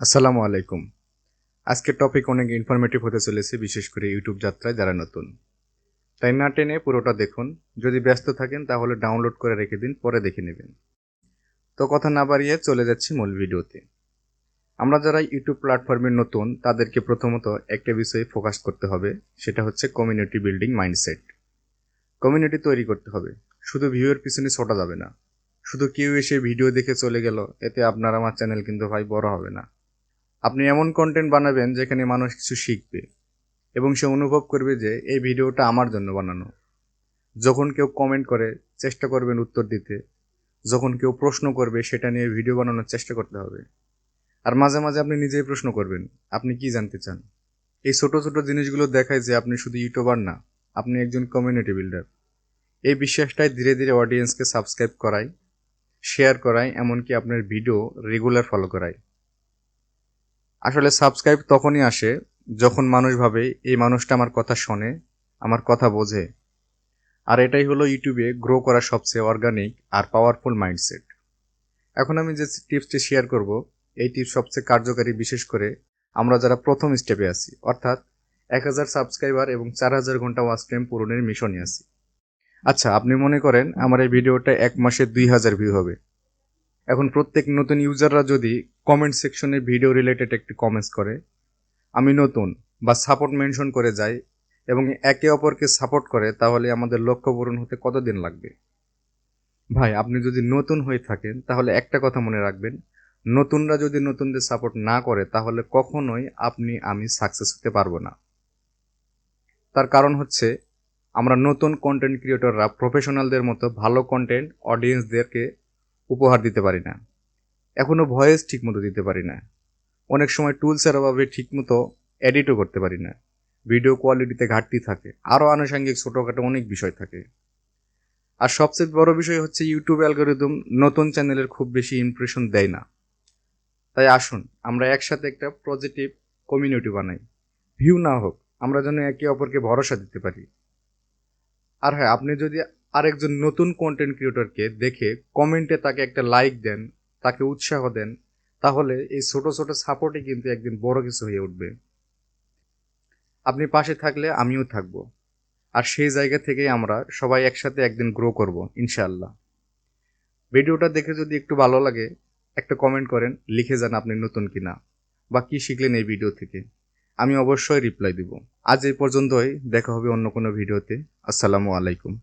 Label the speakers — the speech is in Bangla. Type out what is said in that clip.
Speaker 1: আসসালামু আলাইকুম। আজকের টপিক অনেক ইনফরমেটিভ হতে চলেছে, বিশেষ করে ইউটিউব যাত্রায় যারা নতুন। তাই না টেনে পুরোটা দেখুন। যদি ব্যস্ত থাকেন তাহলে ডাউনলোড করে রেখে দিন, পরে দেখে নেবেন। তো কথা না বাড়িয়ে চলে যাচ্ছি মূল ভিডিওতে। আমরা যারা ইউটিউব প্ল্যাটফর্মে নতুন তাদেরকে প্রথমত একটা বিষয়ে ফোকাস করতে হবে, সেটা হচ্ছে কমিউনিটি বিল্ডিং মাইন্ডসেট। কমিউনিটি তৈরি করতে হবে, শুধু ভিউয়ের পিছনে ছোটা যাবে না। শুধু কেউ এসে ভিডিও দেখে চলে গেল, এতে আপনার আমার চ্যানেল কিন্তু ভাই বড় হবে না। আপনি এমন কন্টেন্ট বানাবেন যেখানে মানুষ কিছু শিখবে এবং সে অনুভব করবে যে এই ভিডিওটা আমার জন্য বানানো। যখন কেউ কমেন্ট করে, চেষ্টা করবেন উত্তর দিতে। যখন কেউ প্রশ্ন করবে, সেটা নিয়ে ভিডিও বানানোর চেষ্টা করতে হবে। আর মাঝে মাঝে আপনি নিজেই প্রশ্ন করবেন, আপনি কি জানতে চান। এই ছোট ছোট জিনিসগুলো দেখায় যে আপনি শুধু ইউটিউবার না, আপনি একজন কমিউনিটি বিল্ডার। এই বিশ্বাসটাই ধীরে ধীরে অডিয়েন্সকে সাবস্ক্রাইব করায়, শেয়ার করায়, এমনকি আপনার ভিডিও রেগুলার ফলো করায়। আসলে সাবস্ক্রাইব তখনই আসে যখন মানুষ ভাবে এই মানুষটা আমার কথা শোনে, আমার কথা বোঝে। আর এটাই হলো ইউটিউবে গ্রো করার সবচেয়ে অর্গানিক আর পাওয়ারফুল মাইন্ডসেট। এখন আমি যে টিপসটি শেয়ার করব, এই টিপস সবচেয়ে কার্যকারী, বিশেষ করে আমরা যারা প্রথম স্টেপে আছি, অর্থাৎ 1000 সাবস্ক্রাইবার এবং 4000 ঘন্টা ওয়াচ টাইম পূরণের মিশনে আছি। আচ্ছা, আপনি মনে করেন আমার এই ভিডিওটা 1 মাসে 2000 ভিউ হবে। এখন প্রত্যেক নতুন ইউজাররা যদি কমেন্ট সেকশনে ভিডিও রিলেটেড একটি কমেন্টস করে, আমি নতুন বা সাপোর্ট মেনশন করে যায় এবং একে অপরকে সাপোর্ট করে, তাহলে আমাদের লক্ষ্য পূরণ হতে কতদিন লাগবে? ভাই, আপনি যদি নতুন হয়ে থাকেন তাহলে একটা কথা মনে রাখবেন, নতুনরা যদি নতুনদের সাপোর্ট না করে তাহলে কখনোই আমি সাকসেস হতে পারবো না। তার কারণ হচ্ছে, আমরা নতুন কন্টেন্ট ক্রিয়েটররা প্রফেশনালদের মতো ভালো কন্টেন্ট অডিয়েন্সদেরকে উপহার দিতে পারি না। এখনও ভয়েস ঠিকমতো দিতে পারি না। অনেক সময় টুলসের অভাবে ঠিকমতো এডিটও করতে পারি না। ভিডিও কোয়ালিটিতে ঘাটতি থাকে, আরও আনুষঙ্গিক ছোটোখাটো অনেক বিষয় থাকে। আর সবচেয়ে বড় বিষয় হচ্ছে, ইউটিউব অ্যালগোরিদম নতুন চ্যানেলের খুব বেশি ইমপ্রেশন দেয় না। তাই আসুন আমরা একসাথে একটা পজিটিভ কমিউনিটি বানাই। ভিউ না হোক, আমরা যেন একে অপরকে ভরসা দিতে পারি। আর হ্যাঁ, আপনি যদি আরেকজন নতুন কন্টেন্ট ক্রিয়েটরকে দেখে কমেন্টে তাকে একটা লাইক দেন, তাকে উৎসাহ দেন, তাহলে এই ছোট ছোট সাপোর্টই কিন্তু একদিন বড় কিছু হয়ে উঠবে। আপনি পাশে থাকলে আমিও থাকবো। আর সেই জায়গা থেকেই আমরা সবাই একসাথে একদিন গ্রো করব ইনশাআল্লাহ। ভিডিওটা দেখে যদি একটু ভালো লাগে, একটা কমেন্ট করেন, লিখে যান আপনি নতুন কিনা বা কি শিখলেন এই ভিডিও থেকে। আমি অবশ্যই রিপ্লাই দিব। আজ এই পর্যন্তই, দেখা হবে অন্য কোনো ভিডিওতে। আসসালামু আলাইকুম।